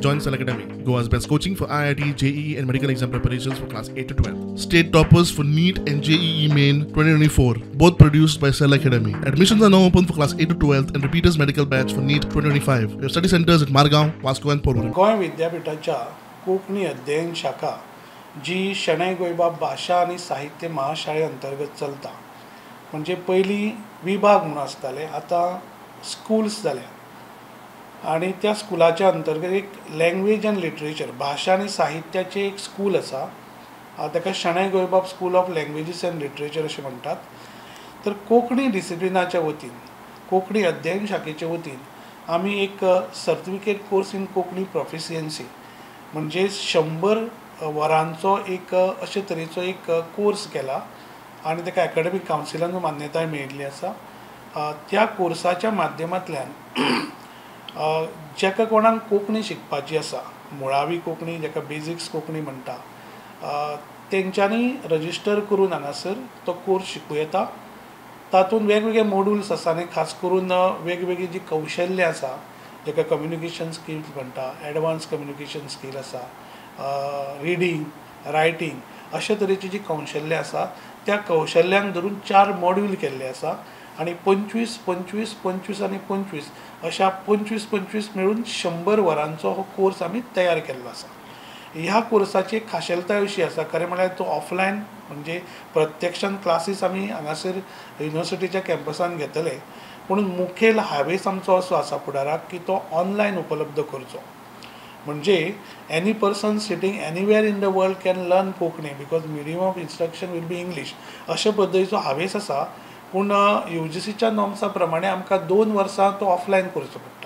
Join Select Academy, Goa's best coaching for IIT, JEE, and medical exam preparations for class 8 to 12. State toppers for NEET and JEE Main 2024, both produced by Select Academy. Admissions are now open for class 8 to 12 and repeaters medical batch for NEET 2025. We have study centers at Margaon, Vasco, and Porvorim. Goa विद्यापीठाच्या कोंकणी अध्ययन शाखा जी शणै गोंयबाब भाशा आनी साहित्य महाशाळे अंतर्गत चलता. म्हणजे पयलीं विभाग म्हणून आसताले, आतां स्कूल्स जाल्या. आनी त्या स्कुलाच्या अंतर्गत एक लँग्वेज एंड लिटरेचर भाशा आनी साहित्याचें एक स्कूल आसा. ताका Shenoi Goembab school of languages and literature अशें म्हणटात. तर कोंकणी डिसिप्लिनाच्या वतीन, कोंकणी अध्ययन शाखेच्या वतीन आमी एक certificate course in Konkani proficiency म्हणजे 100 वरांचो एक अशे तरेचो एक कोर्स केला आनी ताका एकाडेमीक कावन्सिलान मान्यताय मेळिल्ली आसा. त्या कोर्साच्या माध्यमांतल्यान जेका कोणाक कोंकणी शिकपाची आसा, मुळावी कोंकणी जेका बेजिक्स कोंकणी म्हणटा, तेंच्यांनी रजिस्टर करून हांगासर तो कोर्स शिकूं येता. तातूंत वेगवेगळे मॉड्यूल्स आसा आनी खास करून वेगवेगळी जी कौशल्य आसा जेका कम्युनिकेशन स्किल्स म्हणटा, एडवान्स कम्युनिकेशन स्कील आसा, रिडींग, रायटींग अशे तरेची जी कौशल्य आसा त्या कौशल्यांक धरून 4 मॉड्यूल केल्ले आसा आनी 25, 25, 25 आनी 25 अशा 25 मेळून 100 वरांचो हो कोर्स आमी तयार केल्लो आसा. ह्या कोर्साची एक खाशेलताय अशी आसा, खरें म्हळ्यार तो ऑफलायन म्हणजे प्रत्यक्षान क्लासीस आमी हांगासर युनिवर्सिटीच्या कॅम्पसान घेतले, पूण मुखेल हावेस आमचो असो आसा फुडाराक की तो ऑनलायन उपलब्ध करचो. म्हणजे any person sitting anywhere in the world can learn Konkani because medium of instruction will be English अशे पद्दतीचो हावेस आसा. पूण UGCच्या नॉर्म्सा प्रमाणे आमकां 2 वर्सां तो ऑफलायन करचो पडटा.